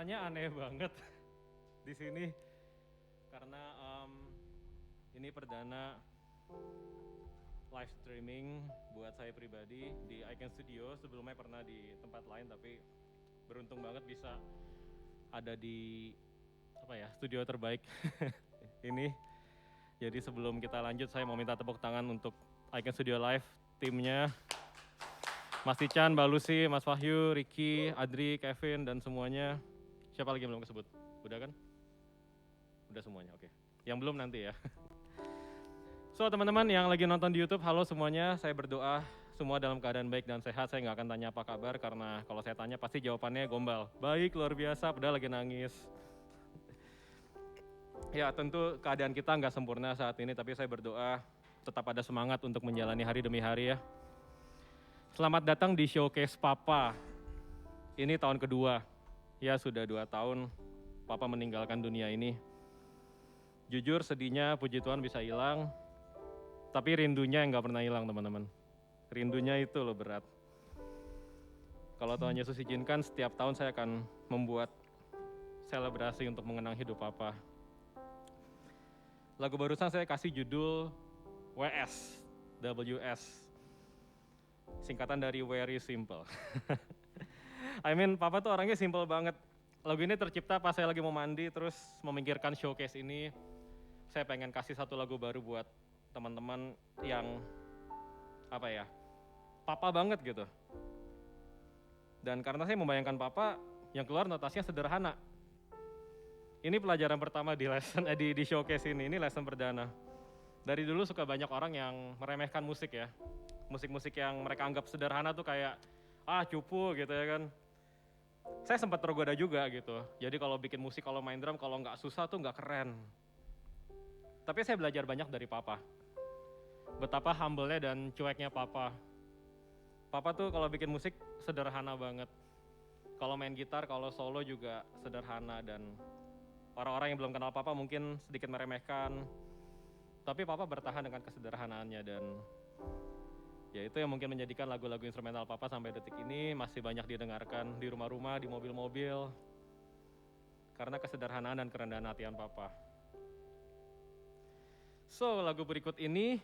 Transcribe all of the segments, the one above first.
rasanya aneh banget di sini karena ini perdana live streaming buat saya pribadi di Icon Studio. Sebelumnya pernah di tempat lain tapi beruntung banget bisa ada di studio terbaik ini. Jadi sebelum kita lanjut saya mau minta tepuk tangan untuk Icon Studio Live timnya. Mas Tican, Mbak Lucy, Mas Wahyu, Ricky, Adri, Kevin, dan semuanya. Siapa lagi yang belum kesebut? Udah kan? Udah semuanya, oke. Yang belum nanti ya. So teman-teman yang lagi nonton di YouTube, halo semuanya. Saya berdoa semua dalam keadaan baik dan sehat. Saya nggak akan tanya apa kabar karena kalau saya tanya pasti jawabannya gombal. Baik, luar biasa, padahal lagi nangis. Ya tentu keadaan kita nggak sempurna saat ini, tapi saya berdoa tetap ada semangat untuk menjalani hari demi hari ya. Selamat datang di Showcase Papa. Ini tahun kedua. Ya sudah 2 tahun Papa meninggalkan dunia ini. Jujur sedihnya puji Tuhan bisa hilang. Tapi rindunya yang gak pernah hilang teman-teman. Rindunya itu loh berat. Kalau Tuhan Yesus izinkan setiap tahun saya akan membuat selebrasi untuk mengenang hidup Papa. Lagu barusan saya kasih judul WS. Singkatan dari Very Simple. Papa tuh orangnya simple banget. Lagu ini tercipta pas saya lagi mau mandi, terus memikirkan showcase ini. Saya pengen kasih satu lagu baru buat teman-teman yang Papa banget gitu. Dan karena saya membayangkan Papa, yang keluar notasinya sederhana. Ini pelajaran pertama di di showcase ini lesson perdana. Dari dulu suka banyak orang yang meremehkan musik ya. Musik-musik yang mereka anggap sederhana tuh kayak cupu gitu ya kan. Saya sempat tergoda juga gitu. Jadi kalau bikin musik, kalau main drum, kalau nggak susah tuh nggak keren. Tapi saya belajar banyak dari Papa. Betapa humble-nya dan cueknya Papa. Papa tuh kalau bikin musik sederhana banget. Kalau main gitar, kalau solo juga sederhana dan orang-orang yang belum kenal Papa mungkin sedikit meremehkan. Tapi Papa bertahan dengan kesederhanaannya dan ya itu yang mungkin menjadikan lagu-lagu instrumental Papa sampai detik ini masih banyak didengarkan di rumah-rumah, di mobil-mobil. Karena kesederhanaan dan kerendahan hatian Papa. So, lagu berikut ini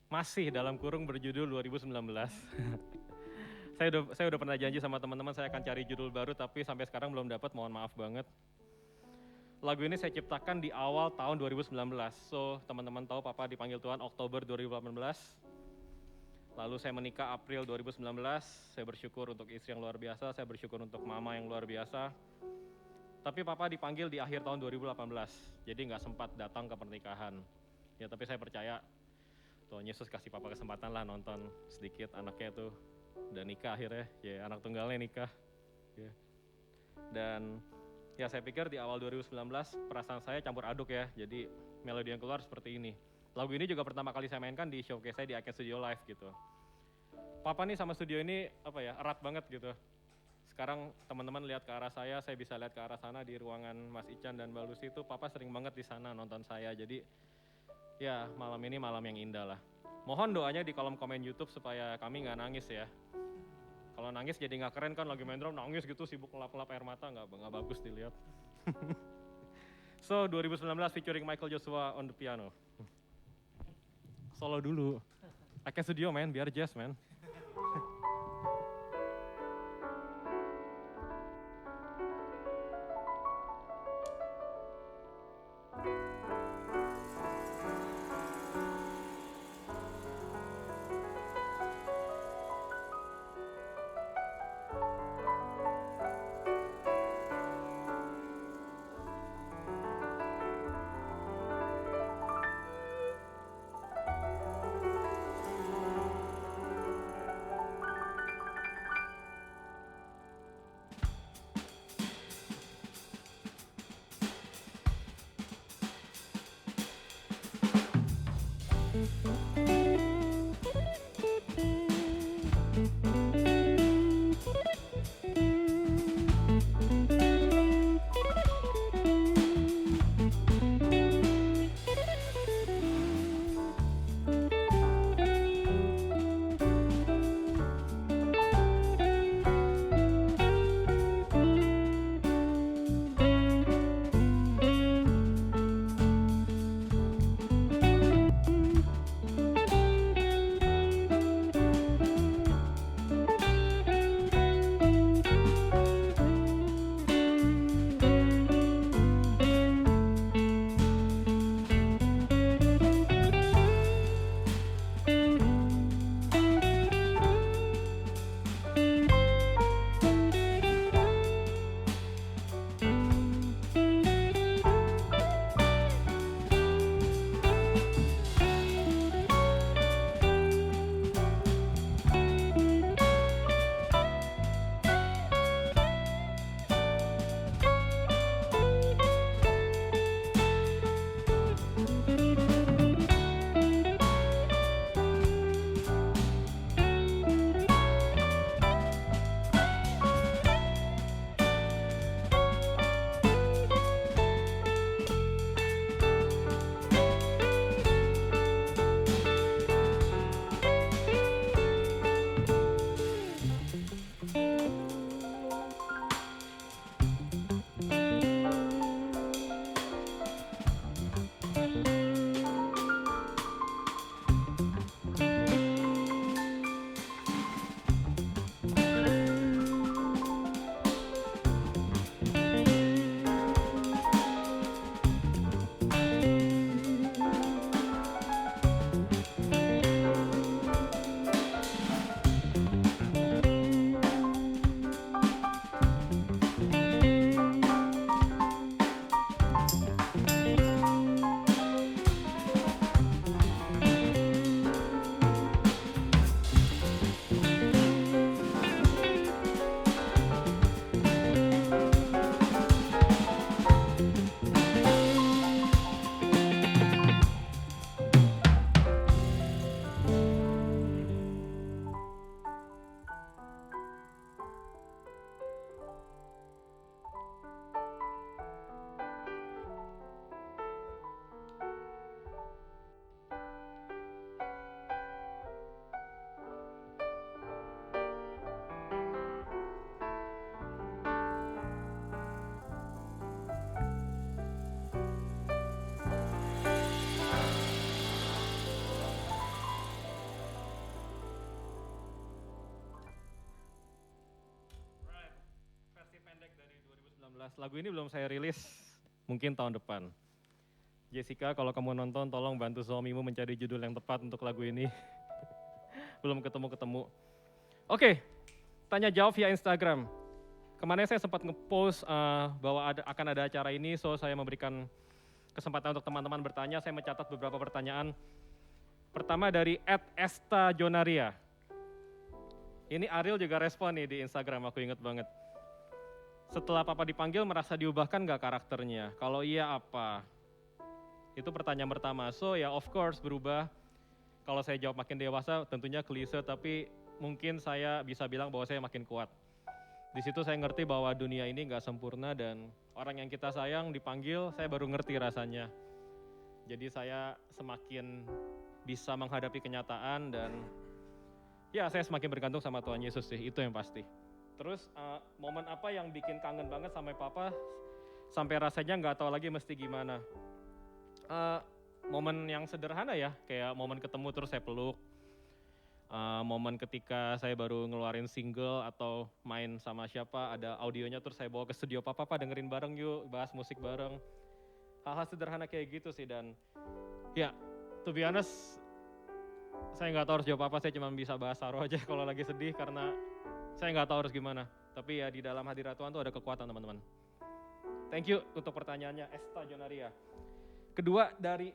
masih dalam kurung berjudul 2019. Saya udah pernah janji sama teman-teman saya akan cari judul baru tapi sampai sekarang belum dapat, mohon maaf banget. Lagu ini saya ciptakan di awal tahun 2019. So, teman-teman tahu Papa dipanggil Tuhan Oktober 2018. Lalu saya menikah April 2019, saya bersyukur untuk istri yang luar biasa, saya bersyukur untuk mama yang luar biasa. Tapi Papa dipanggil di akhir tahun 2018, jadi nggak sempat datang ke pernikahan. Ya tapi saya percaya Tuhan Yesus kasih Papa kesempatan lah nonton sedikit anaknya tuh udah nikah akhirnya, ya anak tunggalnya nikah. Ya. Dan ya saya pikir di awal 2019 perasaan saya campur aduk ya, jadi melodi yang keluar seperti ini. Lagu ini juga pertama kali saya mainkan di showcase saya di Icon Studio Live gitu. Papa nih sama studio ini erat banget gitu. Sekarang teman-teman lihat ke arah saya bisa lihat ke arah sana di ruangan Mas Ican dan Mbak Lucy itu Papa sering banget di sana nonton saya. Jadi ya malam ini malam yang indah lah. Mohon doanya di kolom komen YouTube supaya kami nggak nangis ya. Kalau nangis jadi nggak keren kan lagi main drum nangis gitu sibuk ngelap-ngelap air mata nggak bagus dilihat. So 2019 featuring Michael Joshua on the piano. Solo dulu. Icon Studio man, biar jazz man. Lagu ini belum saya rilis, mungkin tahun depan. Jessica, kalau kamu nonton, tolong bantu suamimu mencari judul yang tepat untuk lagu ini. Belum ketemu-ketemu. Oke, tanya jawab via Instagram. Kemarin saya sempat nge-post bahwa akan ada acara ini, so saya memberikan kesempatan untuk teman-teman bertanya. Saya mencatat beberapa pertanyaan. Pertama dari @esta_jonaria. Ini Ariel juga respon nih di Instagram, aku inget banget. Setelah Papa dipanggil merasa diubahkan gak karakternya? Kalau iya apa? Itu pertanyaan pertama. So ya of course berubah. Kalau saya jawab makin dewasa tentunya klise, tapi mungkin saya bisa bilang bahwa saya makin kuat. Di situ saya ngerti bahwa dunia ini nggak sempurna dan orang yang kita sayang dipanggil, saya baru ngerti rasanya. Jadi saya semakin bisa menghadapi kenyataan dan ya saya semakin bergantung sama Tuhan Yesus sih, itu yang pasti. Terus momen apa yang bikin kangen banget sama Papa, sampai rasanya nggak tahu lagi mesti gimana. Momen yang sederhana ya, kayak momen ketemu terus saya peluk. Momen ketika saya baru ngeluarin single atau main sama siapa, ada audionya terus saya bawa ke studio, Papa dengerin bareng yuk, bahas musik bareng. Hal-hal sederhana kayak gitu sih, dan ya to be honest, saya nggak tahu harus jawab apa, saya cuma bisa bahas Saro aja kalau lagi sedih karena saya nggak tahu harus gimana. Tapi ya di dalam hadirat Tuhan tuh ada kekuatan teman-teman. Thank you untuk pertanyaannya, Esta Jonaria. Kedua dari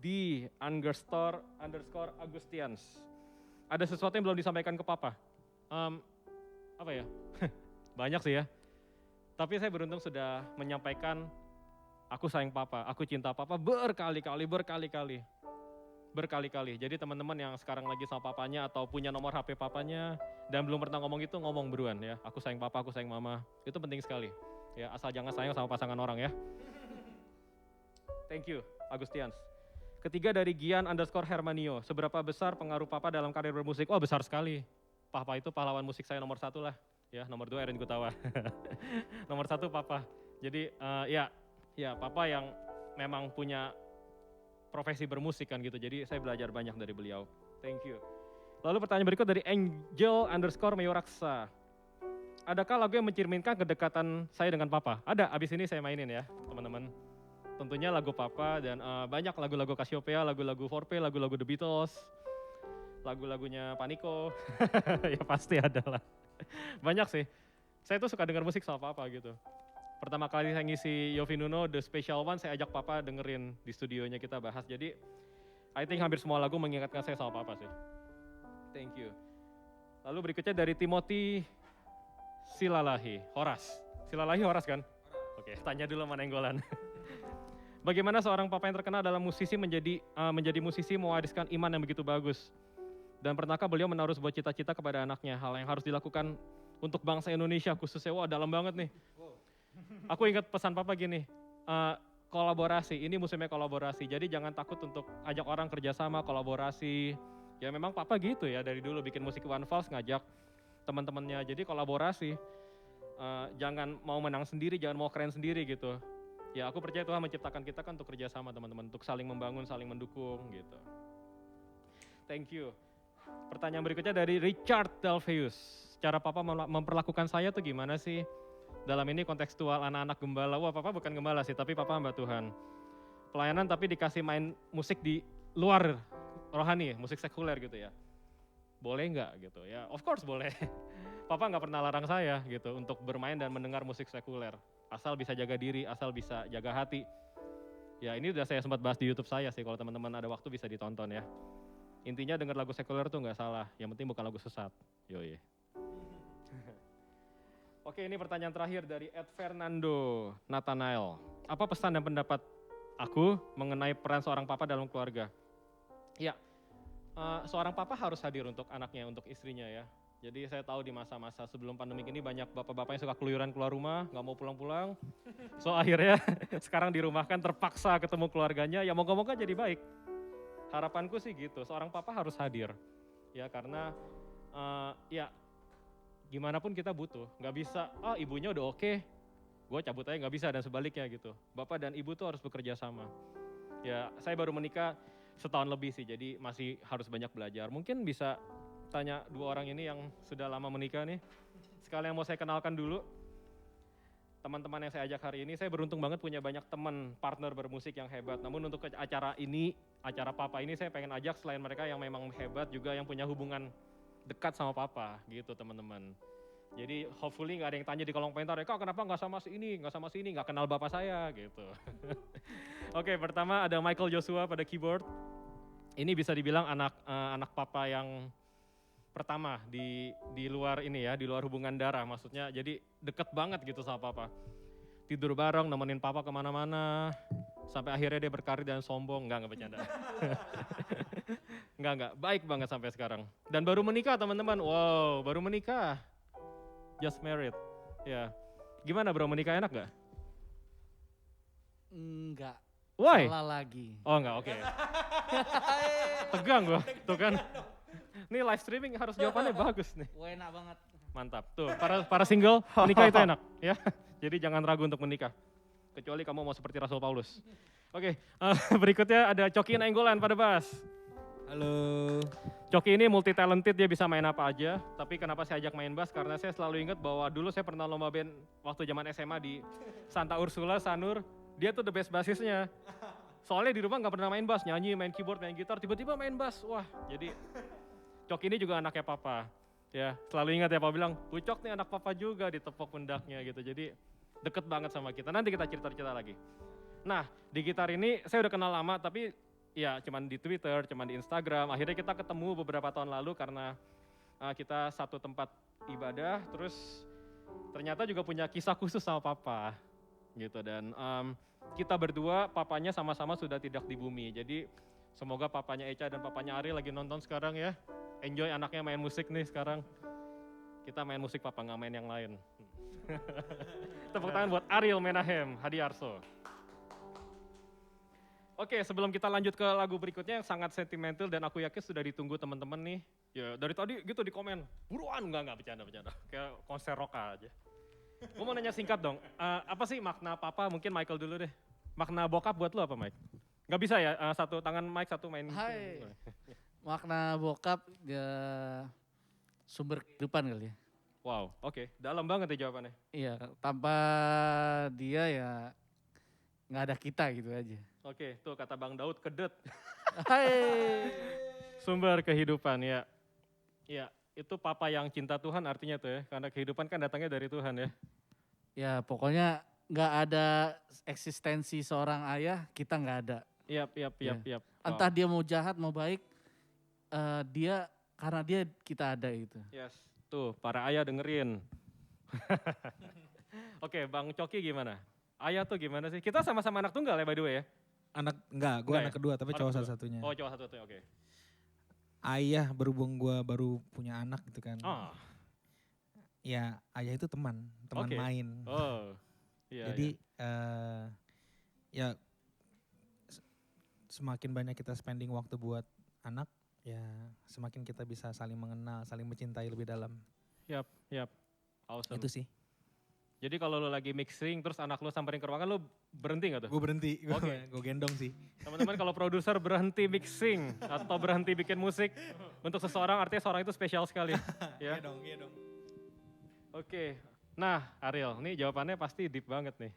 @d__Agustians. Ada sesuatu yang belum disampaikan ke Papa. Apa ya? Banyak sih ya. Tapi saya beruntung sudah menyampaikan aku sayang Papa, aku cinta Papa berkali-kali. Jadi teman-teman yang sekarang lagi sama papanya atau punya nomor HP papanya dan belum pernah ngomong itu, ngomong beruan ya. Aku sayang Papa, aku sayang Mama. Itu penting sekali. Ya, asal jangan sayang sama pasangan orang ya. Thank you, Agustians. Ketiga dari Gian_Hermanio, seberapa besar pengaruh Papa dalam karir bermusik? Oh besar sekali, Papa itu pahlawan musik saya nomor 1 lah, ya nomor 2 Erwin Gutawa, nomor 1 Papa. Jadi ya Papa yang memang punya profesi bermusik kan gitu, jadi saya belajar banyak dari beliau. Thank you. Lalu pertanyaan berikut dari Angel_Mayoraksa. Adakah lagu yang mencerminkan kedekatan saya dengan Papa? Ada, abis ini saya mainin ya teman-teman. Tentunya lagu Papa dan banyak lagu-lagu Cassiopeia, lagu-lagu Forpe, lagu-lagu The Beatles, lagu-lagunya Panico, ya pasti ada lah. Banyak sih, saya tuh suka denger musik sama Papa gitu. Pertama kali saya ngisi Yofi Nuno, The Special One, saya ajak Papa dengerin di studionya kita bahas. Jadi, I think hampir semua lagu mengingatkan saya sama Papa sih. Thank you. Lalu berikutnya dari Timothy Silalahi, Horas. Silalahi Horas kan? Oke, tanya dulu mana yang golan. Bagaimana seorang papa yang terkenal dalam musisi menjadi musisi mewariskan iman yang begitu bagus? Dan pernahkah beliau menaruh sebuah cita-cita kepada anaknya, hal yang harus dilakukan untuk bangsa Indonesia khususnya? Wah dalam banget nih. Aku ingat pesan Papa gini, kolaborasi, ini musimnya kolaborasi, jadi jangan takut untuk ajak orang kerjasama, kolaborasi. Ya memang Papa gitu ya, dari dulu bikin musik One Falls ngajak teman-temannya, jadi kolaborasi. Jangan mau menang sendiri, jangan mau keren sendiri gitu. Ya aku percaya Tuhan menciptakan kita kan untuk kerjasama teman-teman, untuk saling membangun, saling mendukung gitu. Thank you. Pertanyaan berikutnya dari Richard Delveus. Cara Papa memperlakukan saya tuh gimana sih? Dalam ini kontekstual anak-anak gembala. Wah Papa bukan gembala sih, tapi Papa hamba Tuhan. Pelayanan tapi dikasih main musik di luar rohani, musik sekuler gitu ya. Boleh nggak gitu ya? Of course boleh. Papa nggak pernah larang saya gitu untuk bermain dan mendengar musik sekuler. Asal bisa jaga diri, asal bisa jaga hati. Ya ini udah saya sempat bahas di YouTube saya sih, kalau teman-teman ada waktu bisa ditonton ya. Intinya denger lagu sekuler tuh nggak salah, yang penting bukan lagu sesat. Yoi. Oke, ini pertanyaan terakhir dari @Fernando Nathanael. Apa pesan dan pendapat aku mengenai peran seorang papa dalam keluarga? Ya, seorang papa harus hadir untuk anaknya, untuk istrinya ya. Jadi saya tahu di masa-masa sebelum pandemi ini banyak bapak-bapak yang suka keluyuran keluar rumah, nggak mau pulang-pulang. So akhirnya sekarang dirumahkan, terpaksa ketemu keluarganya, ya moga-moga jadi baik. Harapanku sih gitu, seorang papa harus hadir. Ya karena ya gimana pun kita butuh, nggak bisa, ibunya udah oke, gue cabut aja, nggak bisa dan sebaliknya gitu. Bapak dan ibu tuh harus bekerja sama. Ya saya baru menikah setahun lebih sih, jadi masih harus banyak belajar. Mungkin bisa tanya dua orang ini yang sudah lama menikah nih. Sekalian mau saya kenalkan dulu. teman-teman yang saya ajak hari ini, saya beruntung banget punya banyak teman partner bermusik yang hebat. Namun untuk acara ini, acara Papa ini saya pengen ajak selain mereka yang memang hebat juga yang punya hubungan dekat sama Papa gitu teman-teman. Jadi hopefully nggak ada yang tanya di kolom komentar, kok kenapa nggak sama si ini, nggak sama si ini, nggak kenal Bapak saya gitu. Oke, pertama ada Michael Joshua pada keyboard. Ini bisa dibilang anak Papa yang pertama di luar ini ya, di luar hubungan darah maksudnya, jadi deket banget gitu sama Papa. Tidur bareng, nemenin Papa kemana-mana, sampai akhirnya dia berkarir dan sombong, enggak bercanda. Enggak, baik banget sampai sekarang. Dan baru menikah teman-teman, wow baru menikah. Just married, ya. Gimana bro, menikah enak gak? Enggak. Why? Salah lagi. Oh enggak, oke. Tegang gua, tuh kan. Ini live streaming harus jawabannya bagus nih. Wah, enak banget. Mantap. Tuh, para single menikah itu enak ya. Jadi jangan ragu untuk menikah. Kecuali kamu mau seperti Rasul Paulus. Oke, berikutnya ada Coki Nainggolan pada bass. Halo. Coki ini multi talented, dia bisa main apa aja. Tapi kenapa saya ajak main bass? Karena saya selalu ingat bahwa dulu saya pernah lomba band waktu zaman SMA di Santa Ursula, Sanur. Dia tuh the best bassisnya. Soalnya di rumah nggak pernah main bass, nyanyi, main keyboard, main gitar, tiba-tiba main bass. Wah, jadi Coki ini juga anaknya Papa. Ya, selalu ingat ya Papa bilang, Ucok nih anak Papa juga, ditepok pundaknya gitu. Jadi deket banget sama kita. Nanti kita cerita-cerita lagi. Nah, di gitar ini saya udah kenal lama, tapi ya cuman di Twitter, cuman di Instagram. Akhirnya kita ketemu beberapa tahun lalu karena kita satu tempat ibadah, terus ternyata juga punya kisah khusus sama Papa. Gitu, dan kita berdua, papanya sama-sama sudah tidak di bumi. Jadi semoga papanya Echa dan papanya Ari lagi nonton sekarang ya. Enjoy anaknya main musik nih sekarang. Kita main musik Papa, nggak main yang lain. Tepuk tangan buat Ariel Menahem Hadiarso. Oke, sebelum kita lanjut ke lagu berikutnya yang sangat sentimental dan aku yakin sudah ditunggu teman-teman nih. Ya dari tadi gitu di komen, buruan nggak bercanda. Kayak konser rock aja. Gue mau nanya singkat dong, apa sih makna Papa? Mungkin Michael dulu deh. Makna bokap buat lo apa Mike? Gak bisa ya, satu tangan Mike, satu main. Hai. Makna bokap ya sumber kehidupan kali ya. Wow, oke. Dalam banget ya jawabannya. Iya, tanpa dia ya nggak ada kita gitu aja. Oke, tuh kata Bang Daud, kedet. Hai. Sumber kehidupan ya. Ya, itu Papa yang cinta Tuhan artinya tuh ya. Karena kehidupan kan datangnya dari Tuhan ya. Ya pokoknya nggak ada eksistensi seorang ayah, kita nggak ada. Yap. Entah dia mau jahat mau baik, karena dia kita ada gitu. Yes, tuh para ayah dengerin. Oke, Bang Coki gimana? Ayah tuh gimana sih? Kita sama-sama anak tunggal ya by the way ya? Gue anak kedua tapi Anak cowok kedua. satu-satunya. Oh cowok satu-satunya, oke. Ayah berhubung gue baru punya anak gitu kan. Oh, Ya ayah itu teman Oke. main. oh. Iya, Jadi ya semakin banyak kita spending waktu buat anak, ya semakin kita bisa saling mengenal, saling mencintai lebih dalam. Yap. Awesome. Itu sih. Jadi kalau lo lagi mixing terus anak lo samperin ke ruangan lo berhenti gak tuh? Gue berhenti, Oke. gue gendong sih. Teman-teman kalau produser berhenti mixing atau berhenti bikin musik untuk seseorang artinya seorang itu spesial sekali. Ya. Iya dong. Oke. Nah Ariel, ini jawabannya pasti deep banget nih.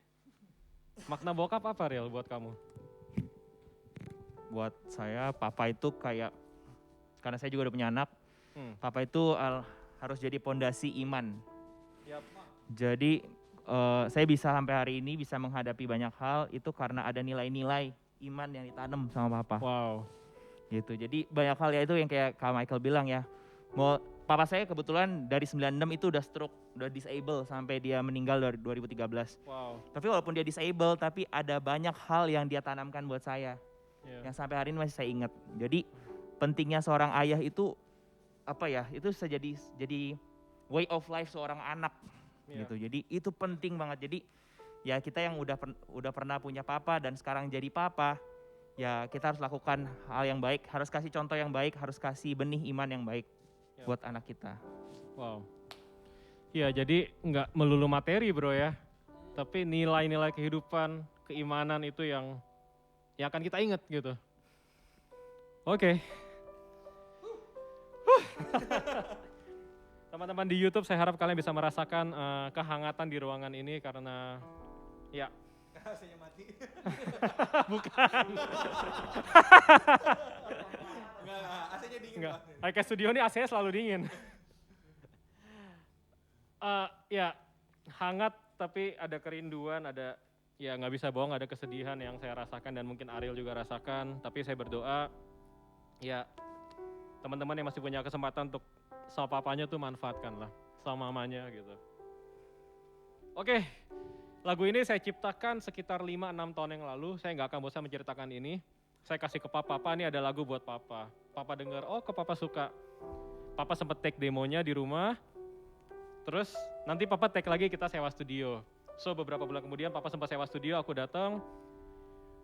Makna bokap apa Ariel buat kamu? Buat saya papa itu kayak, karena saya juga udah punya anak, papa itu harus jadi pondasi iman. Yap. Jadi saya bisa sampai hari ini bisa menghadapi banyak hal itu karena ada nilai-nilai iman yang ditanam sama papa. Wow. Gitu. Jadi banyak hal ya itu yang kayak Kak Michael bilang ya. Papa saya kebetulan dari 96 itu udah stroke, udah disable sampai dia meninggal dari 2013. Wow. Tapi walaupun dia disable tapi ada banyak hal yang dia tanamkan buat saya. Yeah. Yang sampai hari ini masih saya ingat. Jadi pentingnya seorang ayah itu apa ya? Itu bisa jadi way of life seorang anak Yeah. gitu. Jadi itu penting banget. Jadi ya kita yang udah pernah punya papa dan sekarang jadi papa, ya kita harus lakukan hal yang baik, harus kasih contoh yang baik, harus kasih benih iman yang baik Yeah. buat anak kita. Wow. Iya, jadi nggak melulu materi bro ya, tapi nilai-nilai kehidupan, keimanan itu yang akan kita ingat gitu. Oke. Teman-teman di YouTube, saya harap kalian bisa merasakan kehangatan di ruangan ini karena ya. AC-nya mati. Bukan. Enggak, AC-nya dingin. Enggak. Kayak studio ini AC-nya selalu dingin. Ya, hangat tapi ada kerinduan, ada ya nggak bisa bohong, ada kesedihan yang saya rasakan dan mungkin Ariel juga rasakan. Tapi saya berdoa, ya teman-teman yang masih punya kesempatan untuk sama papanya tuh manfaatkanlah, sama mamanya gitu. Oke, lagu ini saya ciptakan sekitar 5-6 tahun yang lalu. Saya nggak akan bosan menceritakan ini. Saya kasih ke papa, ini ada lagu buat papa. Papa dengar, oh ke papa suka. Papa sempet take demonya di rumah. Terus nanti papa take lagi, kita sewa studio. So beberapa bulan kemudian papa sempat sewa studio, aku datang.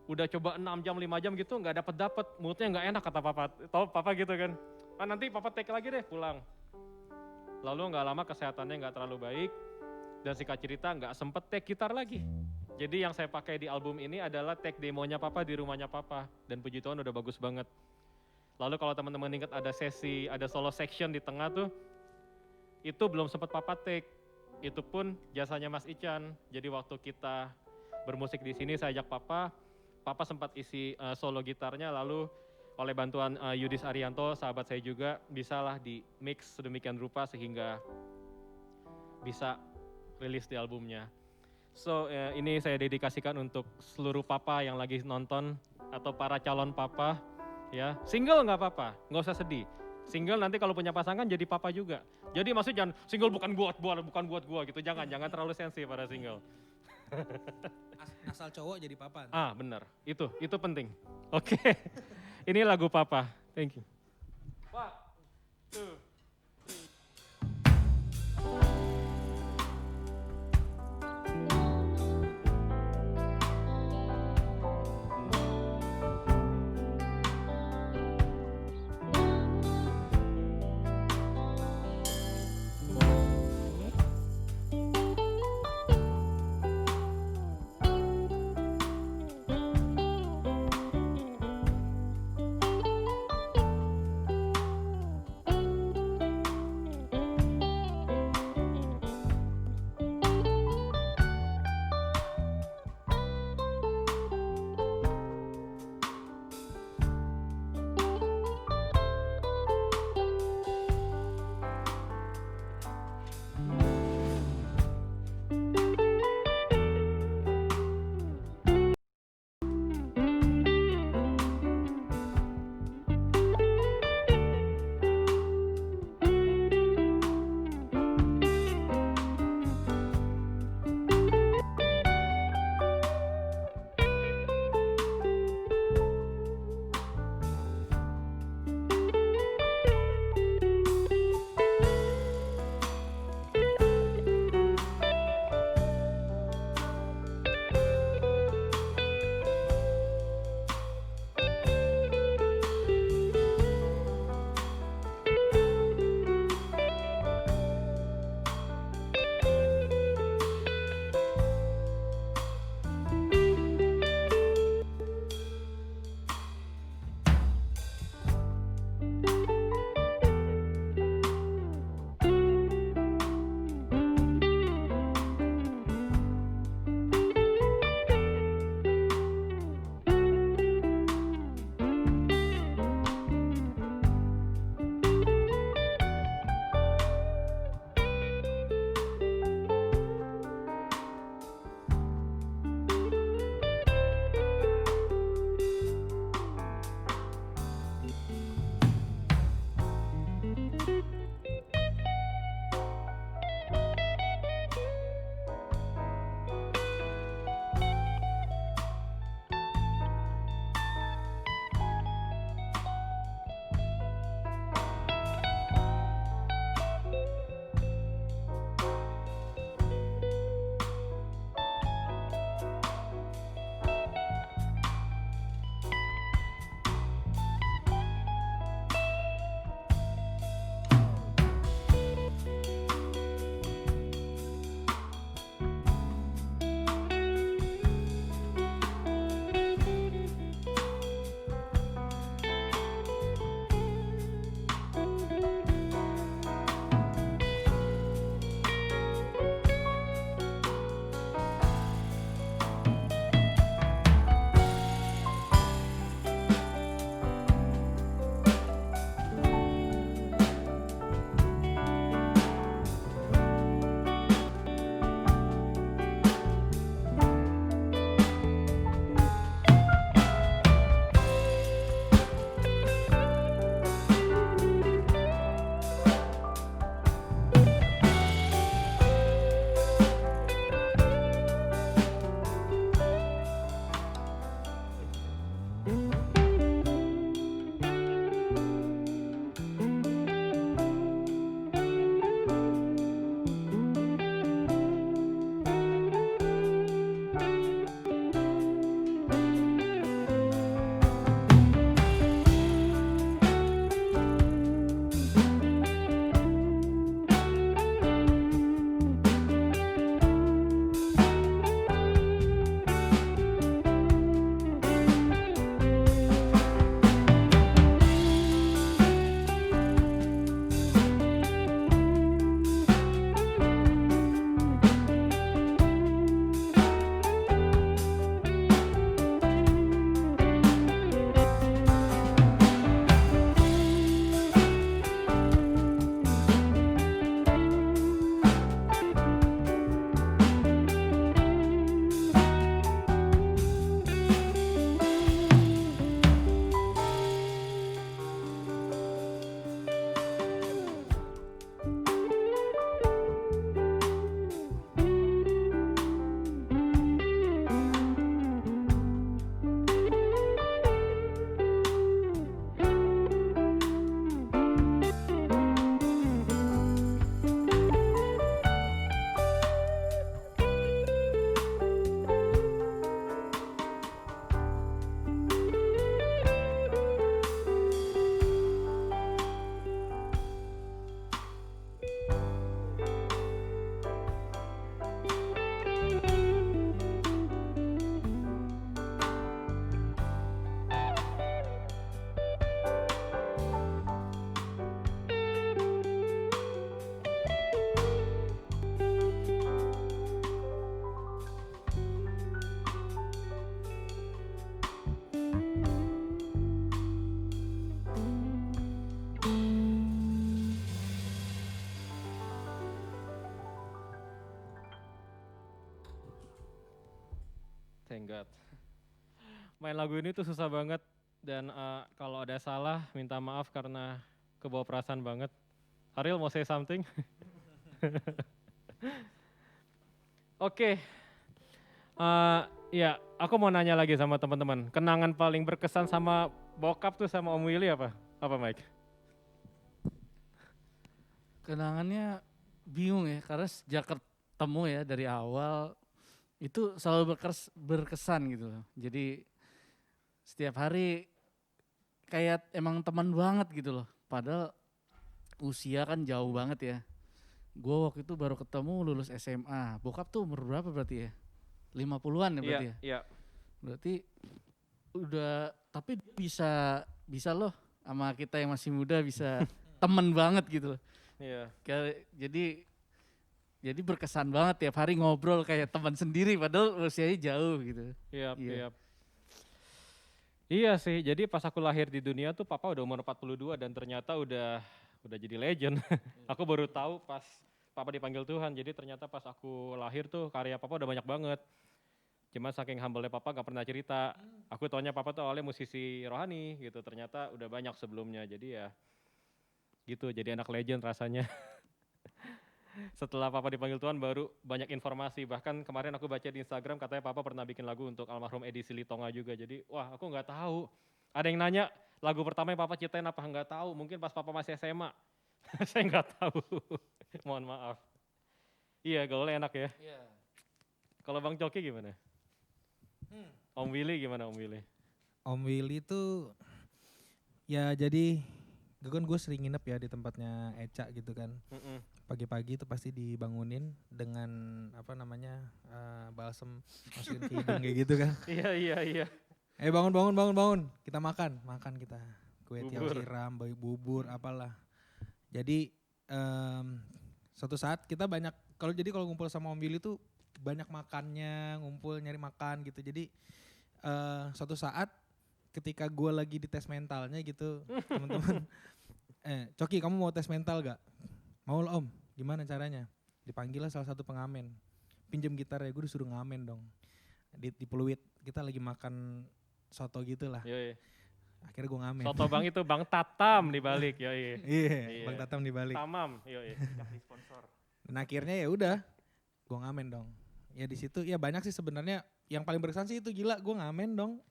Udah coba 6 jam, 5 jam gitu, nggak dapet, moodnya nggak enak kata papa. Tahu papa gitu kan, nanti papa take lagi deh, pulang. Lalu nggak lama kesehatannya nggak terlalu baik. Dan singkat cerita nggak sempet take gitar lagi. Jadi yang saya pakai di album ini adalah take demonya papa di rumahnya papa. Dan puji Tuhan udah bagus banget. Lalu kalau teman-teman ingat ada sesi, ada solo section di tengah tuh, itu belum sempat papa take. Itu pun jasanya Mas Ican. Jadi waktu kita bermusik di sini saya ajak papa sempat isi solo gitarnya, lalu oleh bantuan Yudis Arianto, sahabat saya juga, bisalah di mix sedemikian rupa sehingga bisa rilis di albumnya. So ini saya dedikasikan untuk seluruh papa yang lagi nonton atau para calon papa ya. Single nggak apa-apa, nggak usah sedih. Single nanti kalau punya pasangan jadi papa juga. Jadi maksudnya jangan single bukan buat gua gitu. Jangan terlalu sensi pada single. Asal cowok jadi papa. Benar. Itu penting. Oke. Ini lagu papa. Thank you. 1, 2. God. Main lagu ini tuh susah banget dan kalau ada salah minta maaf karena kebawa perasaan banget. Ariel mau say something? Oke, ya aku mau nanya lagi sama teman-teman. Kenangan paling berkesan sama bokap tuh sama Om Willy apa? Apa Mike? Kenangannya bingung ya, karena sejak ketemu ya dari awal itu selalu berkesan gitu loh. Jadi setiap hari kayak emang teman banget gitu loh. Padahal usia kan jauh banget ya. Gue waktu itu baru ketemu lulus SMA. Bokap tuh umur berapa berarti ya? 50-an ya berarti ya? Iya. Berarti udah, tapi bisa loh sama kita yang masih muda bisa temen banget gitu loh. Iya. Jadi berkesan banget tiap hari ngobrol kayak teman sendiri padahal usianya jauh gitu. Iya, Iya. iya. Iya sih, jadi pas aku lahir di dunia tuh papa udah umur 42 dan ternyata udah jadi legend. Aku baru tahu pas papa dipanggil Tuhan, jadi ternyata pas aku lahir tuh karya papa udah banyak banget. Cuma saking humble-nya papa gak pernah cerita. Aku taunya papa tuh awalnya musisi rohani gitu, ternyata udah banyak sebelumnya. Jadi ya gitu, jadi anak legend rasanya. Setelah papa dipanggil Tuhan baru banyak informasi. Bahkan kemarin aku baca di Instagram katanya papa pernah bikin lagu untuk almarhum Edi Silitonga juga. Jadi wah aku nggak tahu. Ada yang nanya lagu pertama yang papa ciptain apa nggak tahu. Mungkin pas papa masih SMA. Saya nggak tahu. Mohon maaf. Iya gaulnya enak ya. Iya. Kalau Bang Coki gimana? Om Willy gimana Om Willy? Om Willy tuh ya jadi gue sering nginep ya di tempatnya Eca gitu kan. Pagi-pagi tuh pasti dibangunin dengan apa namanya balsem masukin ke hidung kayak gitu kan. Iya. Bangun, kita makan kita kue tiaw Bubur. siram, bubur apalah. Jadi suatu saat kita banyak kalau ngumpul sama Om Willy tuh banyak makannya, ngumpul nyari makan gitu. Jadi suatu saat ketika gue lagi di tes mentalnya gitu teman-teman, Coki kamu mau tes mental gak? Mau lah Om, gimana caranya? Dipanggil lah salah satu pengamen, pinjem gitar ya, gue disuruh ngamen dong. Di Peluit, kita lagi makan soto gitu lah, Yoi. akhirnya gue ngamen. Soto Bang itu Bang Tatam dibalik. Yoi. Iya, Bang Tatam dibalik. Tamam. Yoi. sponsor. Dan akhirnya ya udah, gue ngamen dong. Ya di situ ya banyak sih sebenarnya. Yang paling berkesan sih itu gila, gue ngamen dong.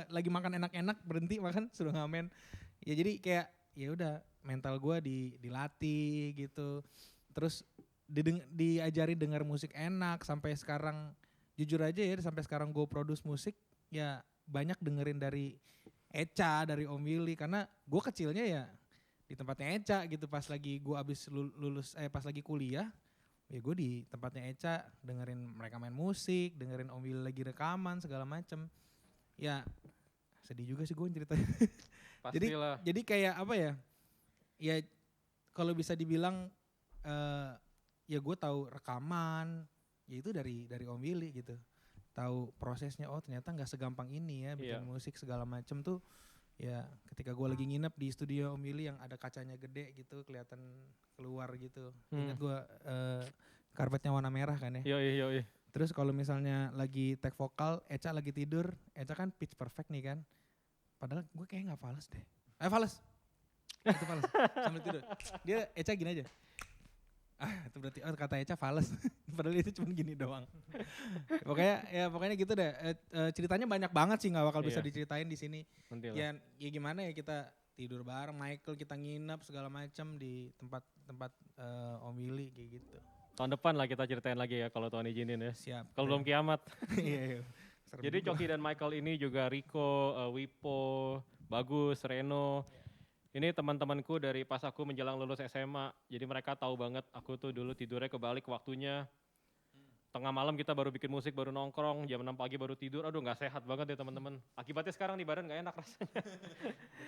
Lagi makan enak-enak berhenti makan suruh ngamen. Ya jadi kayak ya udah mental gue dilatih gitu. Terus diajari dengar musik enak sampai sekarang. Jujur aja ya sampai sekarang gue produce musik ya banyak dengerin dari Eca, dari Om Willy karena gue kecilnya ya di tempatnya Eca gitu pas lagi gue abis lulus pas lagi kuliah ya gue di tempatnya Eca dengerin mereka main musik, dengerin Om Willy lagi rekaman segala macem. Ya sedih juga sih gue ceritanya. Pastilah. Jadi kayak apa ya? Ya kalau bisa dibilang ya gue tahu rekaman ya itu dari Om Willy gitu. Tahu prosesnya, oh ternyata nggak segampang ini ya bikin musik segala macem tuh. Ya ketika gue lagi nginep di studio Om Willy yang ada kacanya gede gitu kelihatan keluar gitu. Ingat gue karpetnya warna merah kan ya. Yoi. Terus kalau misalnya lagi take vokal, Eca lagi tidur, Eca kan pitch perfect nih kan. Padahal gue kayak gak fales deh. Fales. Itu fales, sambil tidur. Dia Eca gini aja. Itu berarti kata Eca fales. Padahal itu cuma gini doang. pokoknya gitu deh. Ceritanya banyak banget sih gak bakal bisa diceritain di sini. Ya gimana ya kita tidur bareng Michael, kita nginep segala macam di tempat Om Willy kayak gitu. Tahun depan lah kita ceritain lagi ya kalau Tuhan izinin ya. Siap. Kalau belum kiamat. Iya. Jadi Coki dan Michael ini juga Rico, Wipo, Bagus, Reno. Ini teman-temanku dari pas aku menjelang lulus SMA. Jadi mereka tahu banget aku tuh dulu tidurnya kebalik waktunya. Tengah malam kita baru bikin musik, baru nongkrong, jam 6 pagi baru tidur. Aduh gak sehat banget ya teman-teman. Akibatnya sekarang di badan gak enak rasanya.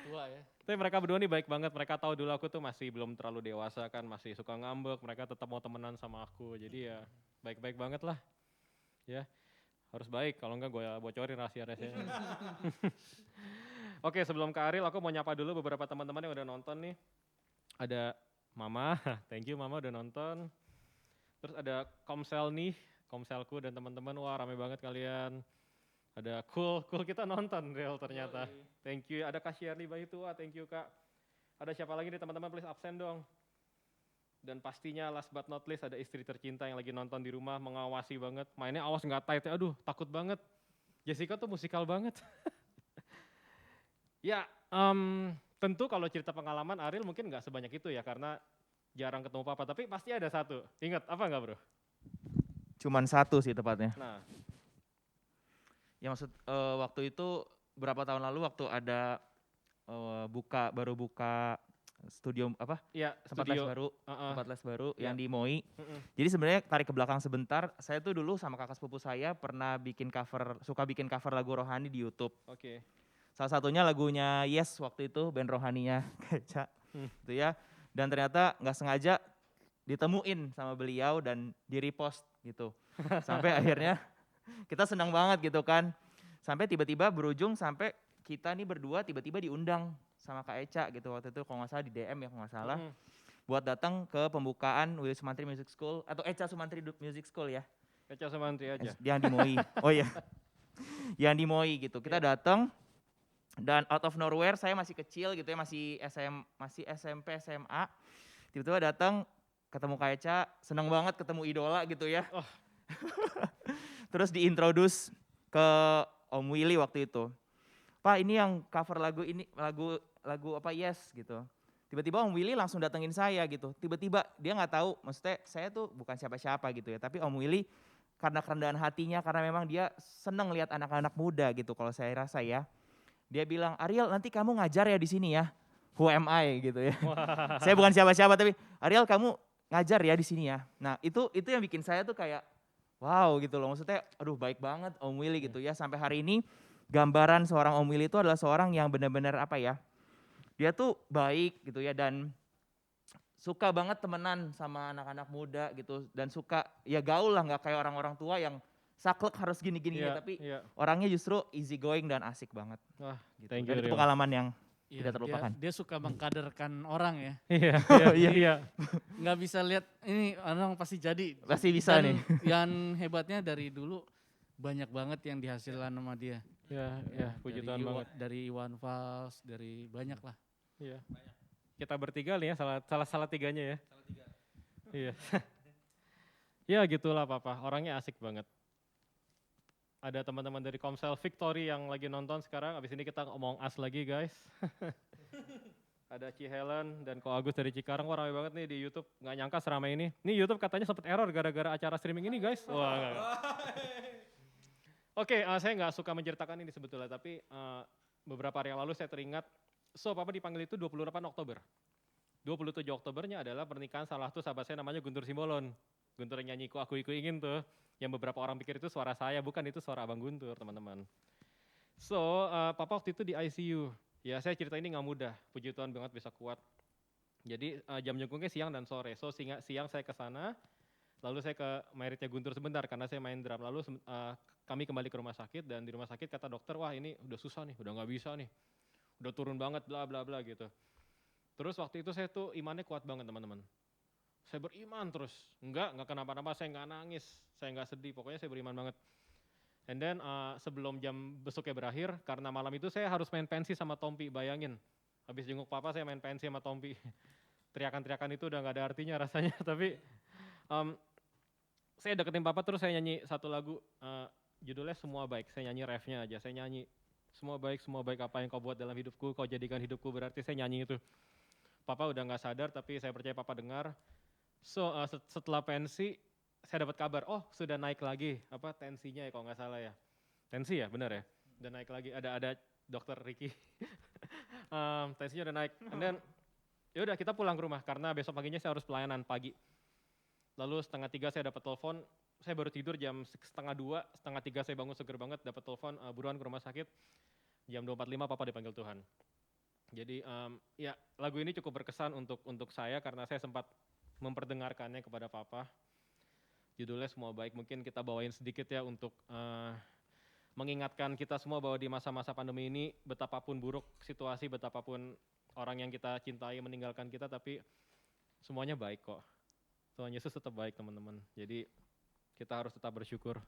Tua ya. Tapi mereka berdua nih baik banget. Mereka tahu dulu aku tuh masih belum terlalu dewasa kan, masih suka ngambek. Mereka tetap mau temenan sama aku. Jadi ya baik-baik banget lah. Ya harus baik, kalau enggak gue bocorin rahasia-rahasianya. Oke, sebelum ke Ariel aku mau nyapa dulu beberapa teman-teman yang udah nonton nih. Ada Mama, thank you Mama udah nonton. Terus ada Komsel nih, Komselku dan teman-teman, wah rame banget kalian. Ada cool kita nonton real ternyata. Thank you. Ada Kak Shirley Bayu Tua, thank you Kak. Ada siapa lagi nih teman-teman, please absen dong. Dan pastinya last but not least ada istri tercinta yang lagi nonton di rumah, mengawasi banget. Mainnya awas nggak tight ya, aduh takut banget. Jessica tuh musikal banget. Ya, tentu kalau cerita pengalaman Ariel mungkin nggak sebanyak itu ya, karena jarang ketemu papa. Tapi pasti ada satu. Ingat apa nggak bro? Cuman satu sih tepatnya. Nah, Ya maksud waktu itu berapa tahun lalu waktu ada baru buka studio apa? iya Tempat les studio. baru, Uh-uh. tempat les baru Ya. yang di MOI. Mm-mm. Jadi sebenarnya tarik ke belakang sebentar, saya tuh dulu sama kakak sepupu saya pernah suka bikin cover lagu rohani di YouTube. Oke. Salah satunya lagunya Yes waktu itu, band rohaninya Keca, gitu ya. Dan ternyata nggak sengaja ditemuin sama beliau dan di repost gitu. Sampai akhirnya kita senang banget gitu kan. Sampai tiba-tiba berujung sampai kita nih berdua tiba-tiba diundang sama Kak Eca gitu waktu itu kalau nggak salah di DM ya kalau nggak salah. Mm-mm. Buat datang ke pembukaan Willy Sumantri Music School atau Eca Sumantri Music School ya. Eca Sumantri aja. Yang di MOI. Oh iya. Yang di MOI gitu. Kita datang dan out of nowhere saya masih kecil gitu ya, masih SMP, SMA. Tiba-tiba datang ketemu Kak Eca, seneng banget ketemu idola gitu ya. Oh. Terus diintroduce ke Om Willy waktu itu. Pak ini yang cover lagu ini, lagu apa Yes gitu. Tiba-tiba Om Willy langsung datengin saya gitu. Tiba-tiba dia nggak tahu, maksudnya saya tuh bukan siapa-siapa gitu ya. Tapi Om Willy karena kerendahan hatinya, karena memang dia seneng lihat anak-anak muda gitu kalau saya rasa ya. Dia bilang, Ariel nanti kamu ngajar ya di sini ya. Who am I gitu ya. Saya bukan siapa-siapa tapi Ariel kamu ngajar ya di sini ya. Nah itu yang bikin saya tuh kayak wow gitu loh. Maksudnya aduh baik banget Om Willy gitu ya. Sampai hari ini gambaran seorang Om Willy itu adalah seorang yang benar-benar apa ya. Dia tuh baik gitu ya dan suka banget temenan sama anak-anak muda gitu. Dan suka ya gaul lah, gak kayak orang-orang tua yang saklek harus gini-gini Iya, tapi iya. orangnya justru easy going dan asik banget. Wah, Gitu. thank Dan you, itu Rio. pengalaman yang Iya, tidak terlupakan. Dia suka mengkaderkan orang ya. Iya, Iya. iya. Nggak bisa lihat ini orang pasti jadi. Pasti bisa Dan nih. yang hebatnya dari dulu banyak banget yang dihasilkan sama dia. Iya, puji Tuhan banget. Dari Iwan Fals, dari banyak lah. Iya. Kita bertiga nih ya, salah tiganya ya. Iya. Ya gitulah papa, orangnya asik banget. Ada teman-teman dari Komsel Victory yang lagi nonton sekarang, abis ini kita ngomong as lagi guys. Ada Ci Helen dan Ko Agus dari Cikarang, wah ramai banget nih di YouTube, nggak nyangka seramai ini. Nih YouTube katanya sempat error gara-gara acara streaming ini guys. Wah, enggak. Oke, saya nggak suka menceritakan ini sebetulnya, tapi beberapa hari yang lalu saya teringat, so papa dipanggil itu 28 Oktober. 27 Oktobernya adalah pernikahan salah satu sahabat saya namanya Guntur Simbolon. Guntur yang nyanyi Aku Ingin tuh, yang beberapa orang pikir itu suara saya, bukan, itu suara Abang Guntur teman-teman. So, papa waktu itu di ICU. Ya saya cerita ini nggak mudah, puji Tuhan banget bisa kuat. Jadi jam jengkungnya siang dan sore, so siang saya ke sana, lalu saya ke meritnya Guntur sebentar karena saya main drum. Lalu kami kembali ke rumah sakit dan di rumah sakit kata dokter, wah ini udah susah nih, udah nggak bisa nih, udah turun banget bla bla bla gitu. Terus waktu itu saya tuh imannya kuat banget teman-teman. Saya beriman terus, enggak kenapa-napa, saya enggak nangis, saya enggak sedih, pokoknya saya beriman banget. And then sebelum jam besoknya berakhir, karena malam itu saya harus main pensi sama Tompi, bayangin. Habis jenguk papa saya main pensi sama Tompi. Teriakan-teriakan itu udah enggak ada artinya rasanya, tapi saya deketin papa terus saya nyanyi satu lagu, judulnya Semua Baik, saya nyanyi refnya aja, saya nyanyi semua baik apa yang kau buat dalam hidupku, kau jadikan hidupku berarti, saya nyanyi itu. Papa udah nggak sadar tapi saya percaya papa dengar. So setelah pensi saya dapat kabar, oh sudah naik lagi apa tensinya ya kalau nggak salah ya. Tensi ya benar ya, udah naik lagi. Ada dokter Ricky. Tensinya udah naik. And then ya udah kita pulang ke rumah karena besok paginya saya harus pelayanan pagi. Lalu 2:30 saya dapat telepon, saya baru tidur jam 1:30, 2:30 saya bangun seger banget dapat telepon buruan ke rumah sakit. Jam 2:45 papa dipanggil Tuhan. Jadi ya lagu ini cukup berkesan untuk saya karena saya sempat memperdengarkannya kepada papa. Judulnya Semua Baik, mungkin kita bawain sedikit ya untuk mengingatkan kita semua bahwa di masa-masa pandemi ini betapapun buruk situasi, betapapun orang yang kita cintai meninggalkan kita, tapi semuanya baik kok. Tuhan Yesus tetap baik teman-teman, jadi kita harus tetap bersyukur.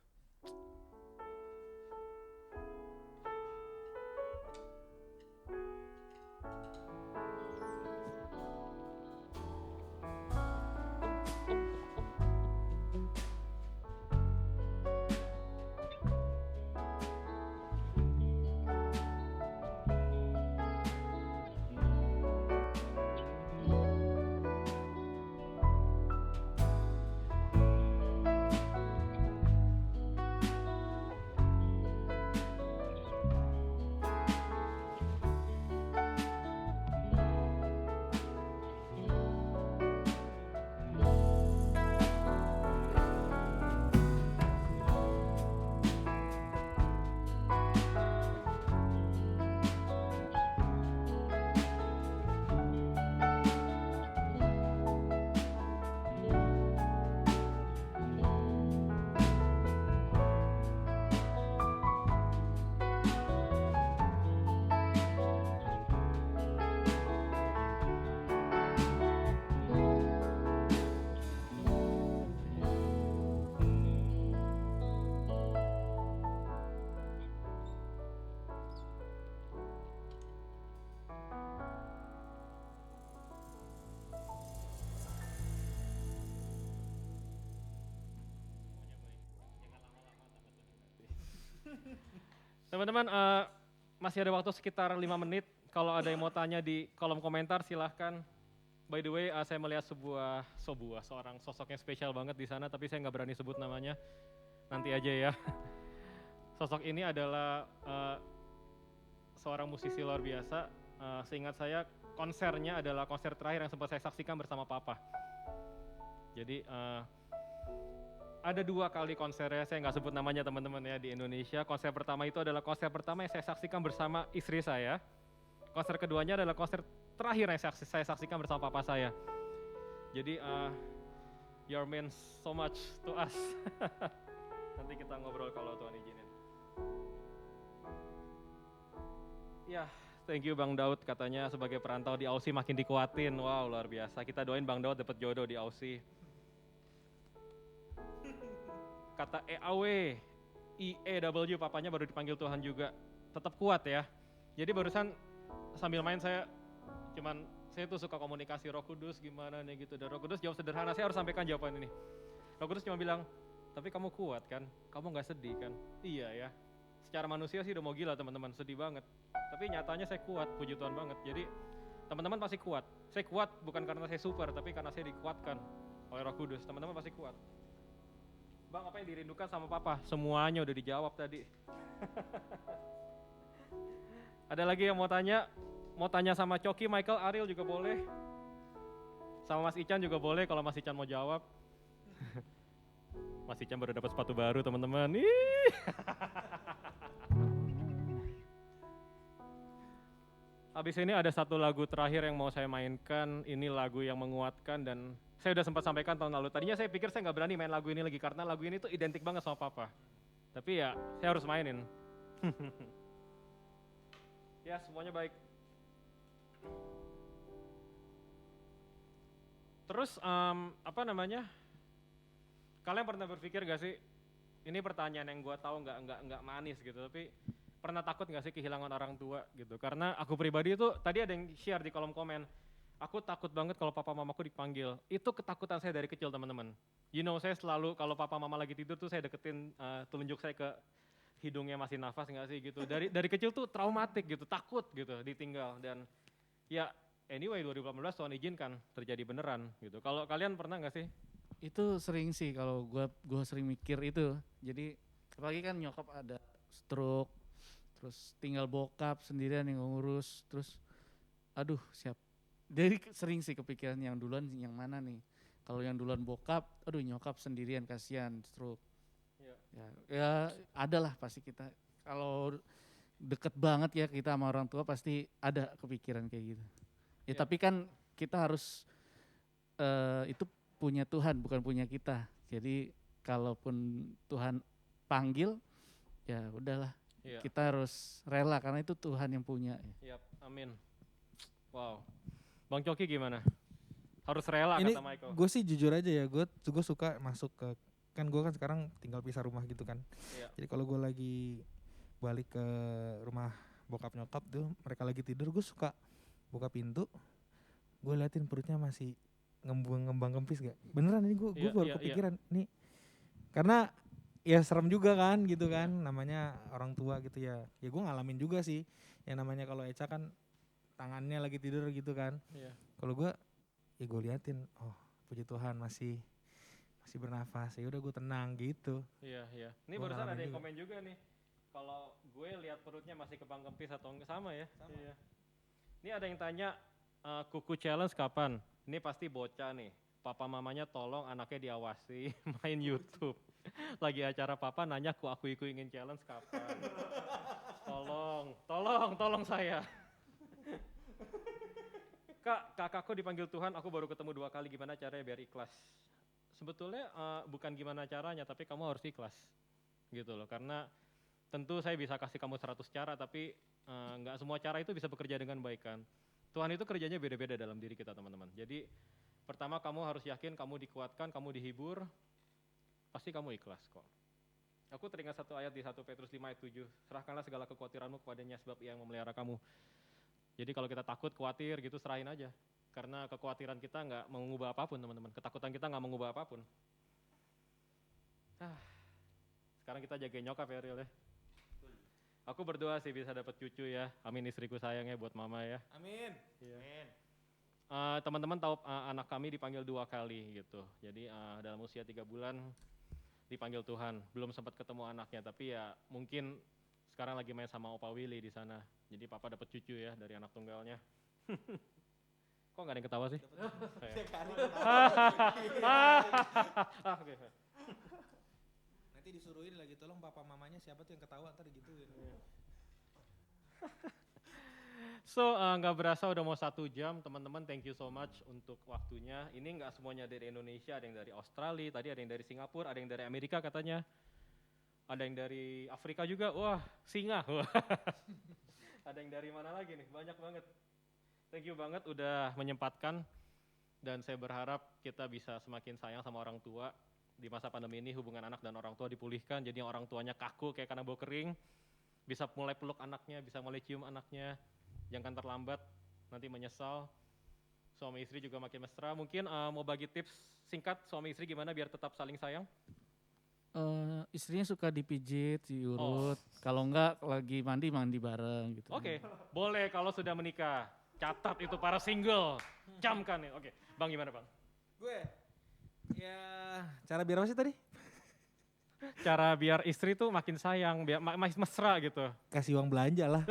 Teman-teman, masih ada waktu sekitar 5 menit. Kalau ada yang mau tanya di kolom komentar silahkan. By the way, saya melihat seorang sosok yang spesial banget di sana, tapi saya nggak berani sebut namanya. Nanti aja ya. Sosok ini adalah seorang musisi luar biasa. Seingat saya, konsernya adalah konser terakhir yang sempat saya saksikan bersama Papa. Jadi ada 2 kali konsernya, saya nggak sebut namanya teman-teman ya, di Indonesia. Konser pertama itu adalah konser pertama yang saya saksikan bersama istri saya. Konser keduanya adalah konser terakhir yang saya saksikan bersama papa saya. Jadi you mean so much to us. Nanti kita ngobrol kalau Tuhan izinin. Ya, thank you Bang Daud, katanya sebagai perantau di Aussie makin dikuatin. Wow, luar biasa. Kita doain Bang Daud dapat jodoh di Aussie. Kata EAW, IEW, papanya baru dipanggil Tuhan juga. Tetap kuat ya. Jadi barusan sambil main saya tuh suka komunikasi Roh Kudus gimana nih gitu. Dan Roh Kudus jawab sederhana, saya harus sampaikan jawaban ini. Roh Kudus cuma bilang, tapi kamu kuat kan? Kamu gak sedih kan? Iya ya. Secara manusia sih udah mau gila teman-teman, sedih banget. Tapi nyatanya saya kuat, puji Tuhan banget. Jadi teman-teman pasti kuat. Saya kuat bukan karena saya super, tapi karena saya dikuatkan oleh Roh Kudus. Teman-teman pasti kuat. Bang, apa yang dirindukan sama Papa? Semuanya udah dijawab tadi. Ada lagi yang mau tanya? Mau tanya sama Coki, Michael, Ariel juga boleh. Sama Mas Ican juga boleh kalau Mas Ican mau jawab. Mas Ican baru dapat sepatu baru teman-teman. Habis ini ada satu lagu terakhir yang mau saya mainkan. Ini lagu yang menguatkan dan saya udah sempat sampaikan tahun lalu. Tadinya saya pikir saya nggak berani main lagu ini lagi karena lagu ini tuh identik banget sama Papa. Tapi ya saya harus mainin. Ya semuanya baik. Terus apa namanya? Kalian pernah berpikir gak sih? Ini pertanyaan yang gue tahu nggak manis gitu. Tapi pernah takut gak sih kehilangan orang tua gitu? Karena aku pribadi itu tadi ada yang share di kolom komen. Aku takut banget kalau papa mamaku dipanggil. Itu ketakutan saya dari kecil teman-teman. You know, saya selalu kalau papa mama lagi tidur tuh saya deketin telunjuk saya ke hidungnya masih nafas nggak sih gitu. Dari kecil tuh traumatik gitu, takut gitu ditinggal. Dan ya anyway 2018 Tuhan izinkan terjadi beneran gitu. Kalau kalian pernah nggak sih? Itu sering sih kalau gua sering mikir itu. Jadi apalagi kan nyokap ada stroke, terus tinggal bokap sendirian yang ngurus, terus aduh siap. Jadi sering sih kepikiran yang duluan yang mana nih. Kalau yang duluan bokap, aduh nyokap sendirian kasihan stroke. Ya ada lah pasti kita. Kalau deket banget ya kita sama orang tua pasti ada kepikiran kayak gitu. Ya tapi kan kita harus itu punya Tuhan bukan punya kita. Jadi kalaupun Tuhan panggil ya udahlah. Kita harus rela karena itu Tuhan yang punya. Yap, amin. Wow. Bang Coki gimana? Harus rela Ini kata Michael. gue sih jujur aja ya, gue suka masuk ke, kan gue kan sekarang tinggal pisah rumah gitu kan. Iya. Jadi kalau gue lagi balik ke rumah bokap nyokap tuh, mereka lagi tidur, gue suka buka pintu, gue liatin perutnya masih ngembang kempis gak? Beneran ini gue baru kepikiran nih, karena ya serem juga kan gitu kan, namanya orang tua gitu ya. Ya gue ngalamin juga sih, yang namanya kalau Eca kan tangannya lagi tidur gitu kan. Iya. Kalau gue, ya gue liatin, oh puji Tuhan masih bernafas, ya udah gue tenang gitu. Iya. Ini Gua barusan ada ngalamin yang juga. komen juga nih. Kalau gue lihat perutnya masih kebang kempis atau enggak sama ya? Iya. Ini ada yang tanya kuku challenge kapan? Ini pasti bocah nih. Papa mamanya tolong anaknya diawasi main YouTube. Lagi acara papa nanya aku ingin challenge kapan? Tolong saya. Kak, kakakku dipanggil Tuhan, aku baru ketemu 2 kali, gimana caranya biar ikhlas? Sebetulnya bukan gimana caranya, tapi kamu harus ikhlas gitu loh. Karena tentu saya bisa kasih kamu 100 cara, tapi nggak semua cara itu bisa bekerja dengan baik kan. Tuhan itu kerjanya beda-beda dalam diri kita teman-teman. Jadi pertama kamu harus yakin, kamu dikuatkan, kamu dihibur, pasti kamu ikhlas kok. Aku teringat satu ayat di 1 Petrus 5 ayat 7, serahkanlah segala kekhawatiranmu kepadanya sebab ia yang memelihara kamu. Jadi kalau kita takut, khawatir gitu, serahin aja. Karena kekhawatiran kita nggak mengubah apapun teman-teman, ketakutan kita nggak mengubah apapun. Sekarang kita jagain nyokap ya Riel ya. Aku berdoa sih bisa dapat cucu ya. Amin, istriku sayangnya buat mama ya. Amin. Teman-teman tahu anak kami dipanggil 2 kali gitu. Jadi dalam usia 3 bulan dipanggil Tuhan. Belum sempat ketemu anaknya, tapi ya mungkin sekarang lagi main sama Opa Willy di sana. Jadi papa dapat cucu ya dari anak tunggalnya. Kok nggak ada yang ketawa sih? Oke. Nanti disuruhin lagi, tolong papa mamanya siapa tuh yang ketawa, ntar gituin. So nggak berasa udah mau 1 jam, teman-teman thank you so much untuk waktunya. Ini nggak semuanya dari Indonesia, ada yang dari Australia, tadi ada yang dari Singapura, ada yang dari Amerika katanya. Ada yang dari Afrika juga, wah singa. Ada yang dari mana lagi nih, banyak banget. Thank you banget udah menyempatkan dan saya berharap kita bisa semakin sayang sama orang tua. Di masa pandemi ini hubungan anak dan orang tua dipulihkan, jadi yang orang tuanya kaku kayak karena bau kering, bisa mulai peluk anaknya, bisa mulai cium anaknya, jangan terlambat, nanti menyesal. Suami istri juga makin mesra. Mungkin mau bagi tips singkat suami istri gimana biar tetap saling sayang? Istrinya suka dipijit, diurut. Kalau enggak lagi mandi bareng gitu. Oke, boleh kalau sudah menikah. Catat itu para single, camkan ya. Oke, Bang gimana Bang? Gue, ya cara biar apa sih tadi? Cara biar istri tuh makin sayang, biar makin mesra gitu. Kasih uang belanja lah.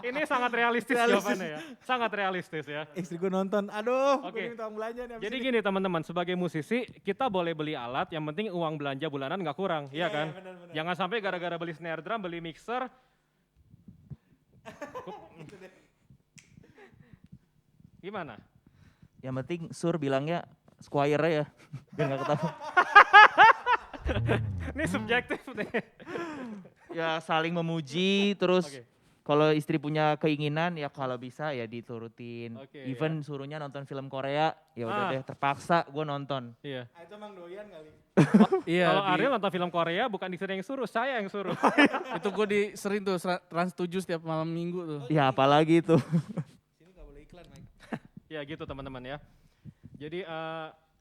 Ini sangat realistis jawabannya ya, sangat realistis ya. Istri gue nonton, aduh Oke. gue minta uang belanja nih abis Jadi ini. gini teman-teman, sebagai musisi kita boleh beli alat, yang penting uang belanja bulanan nggak kurang, iya kan? benar-benar. Jangan sampai gara-gara beli snare drum, beli mixer. Gimana? Yang penting Sur bilangnya Squire ya, biar nggak ketahuan. Ini subjektif nih. Ya saling memuji, terus Oke. kalau istri punya keinginan ya kalau bisa ya diturutin. Oke, Even suruhnya nonton film Korea, ya udah Ah. deh terpaksa gue nonton. Iya. Ah, itu emang doyan kali. Iya, Kalau Ariel nonton film Korea bukan istri yang suruh, saya yang suruh. itu gue disering tuh Trans 7 setiap malam minggu tuh. Ya apalagi itu. Sini gak boleh iklan, Mike. Ya gitu teman-teman ya. Jadi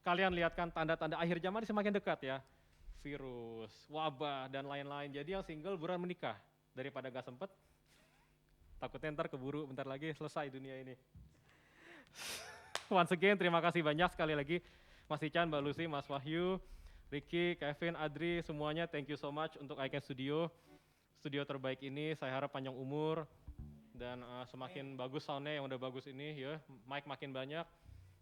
kalian lihat kan tanda-tanda akhir zaman ini semakin dekat ya. Virus, wabah, dan lain-lain. Jadi yang single buruan menikah. Daripada gak sempet, takutnya ntar keburu bentar lagi selesai dunia ini. Once again terima kasih banyak sekali lagi. Mas Ican, Mbak Lucy, Mas Wahyu, Ricky, Kevin, Adri, semuanya thank you so much untuk Icon Studio. Studio terbaik ini saya harap panjang umur. Dan semakin bagus soundnya yang udah bagus ini ya. Mic makin banyak.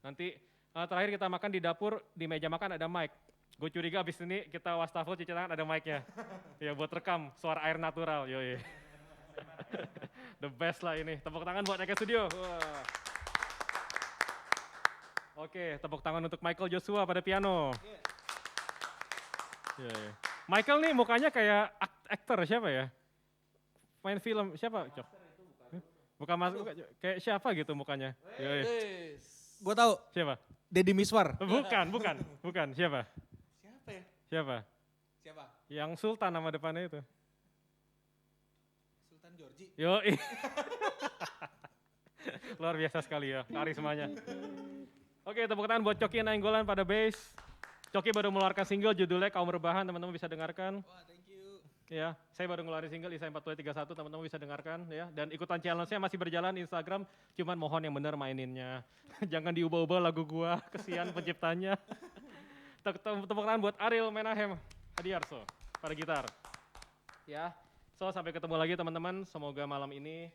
Nanti terakhir kita makan di dapur, di meja makan ada mic. Gue curiga abis ini kita wastafel cuci tangan ada mic-nya. Ya buat rekam suara air natural. Yoi. The best lah ini. Tepuk tangan buat Eka Studio. Wah. Oke, tepuk tangan untuk Michael Joshua pada piano. Yeah. Michael nih mukanya kayak aktor siapa ya? Main film siapa? Cok? Bukan masuk kayak siapa gitu mukanya? Yoi. Gue tahu, Siapa? Deddy Miswar. Bukan. Siapa? Siapa ya? Siapa? Siapa? Yang Sultan nama depannya itu. Sultan Georgie. Yoi. Luar biasa sekali ya, karismanya. Oke, tepuk tangan buat Coki Nainggolan pada bass. Coki baru mengeluarkan single judulnya Kaum Rebahan, teman-teman bisa dengarkan. Wah, thank you. Ya, saya baru ngeluarin single Isai 4231, teman-teman bisa dengarkan ya. Dan ikutan challenge-nya masih berjalan Instagram, cuman mohon yang benar maininnya. Jangan diubah-ubah lagu gua, kesian penciptanya. Tepuk tangan buat Ariel Menahem Hadiarso pada gitar. Ya, so sampai ketemu lagi teman-teman. Semoga malam ini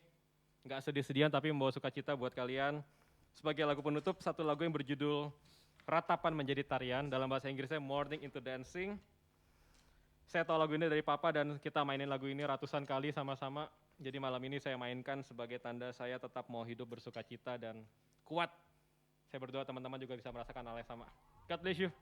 nggak sedih-sedihan tapi membawa sukacita buat kalian. Sebagai lagu penutup, satu lagu yang berjudul Ratapan Menjadi Tarian, dalam bahasa Inggrisnya Morning into Dancing. Saya tahu lagu ini dari Papa dan kita mainin lagu ini ratusan kali sama-sama. Jadi malam ini saya mainkan sebagai tanda saya tetap mau hidup bersukacita dan kuat. Saya berdoa teman-teman juga bisa merasakan hal yang sama. God bless you.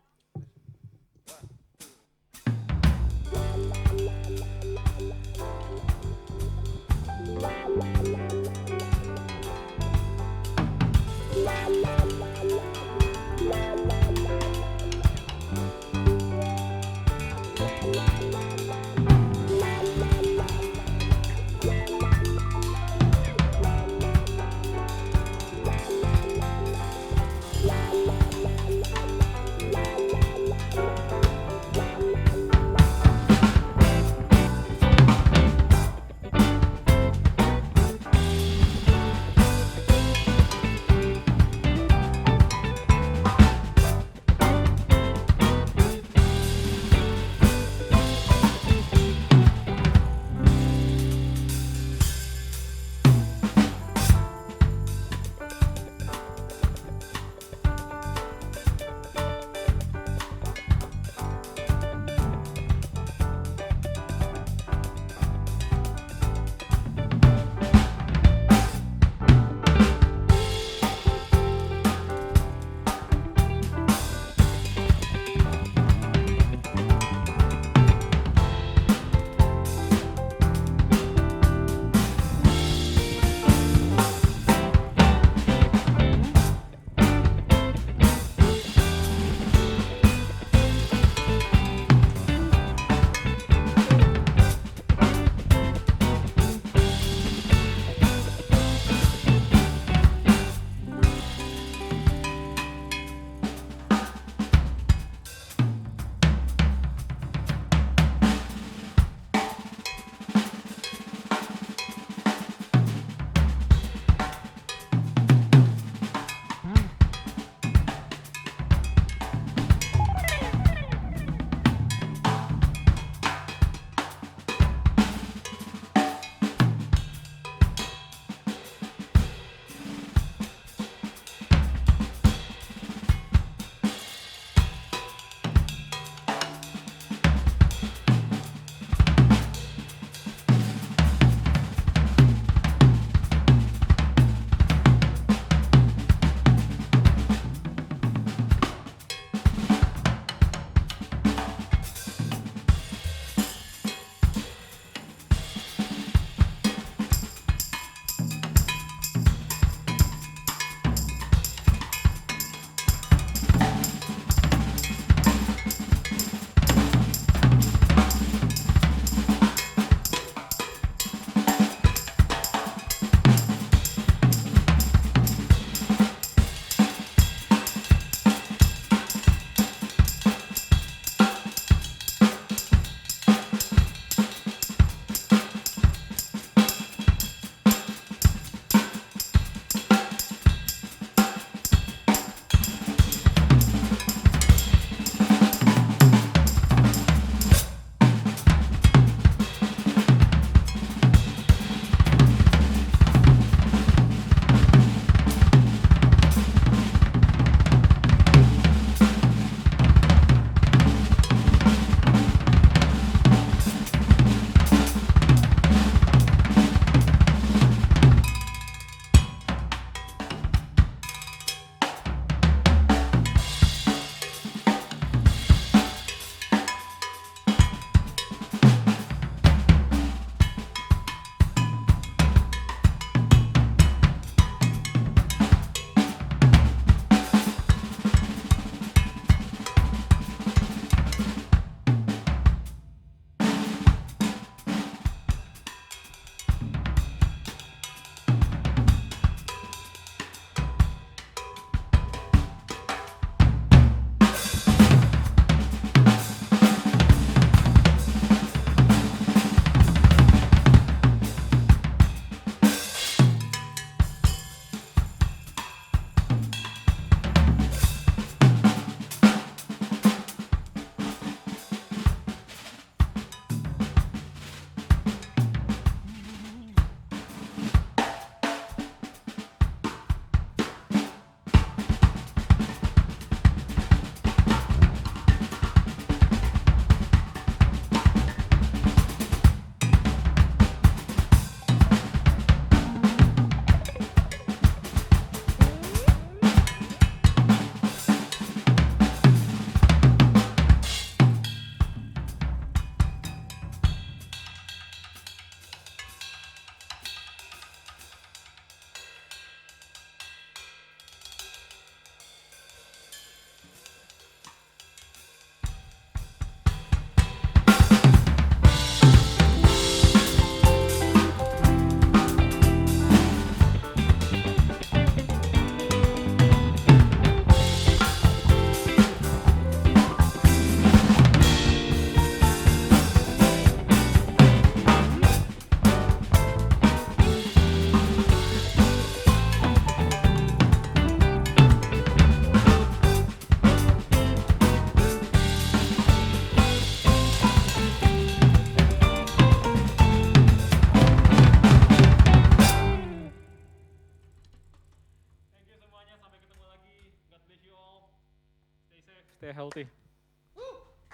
stay healthy.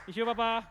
Issue Papa.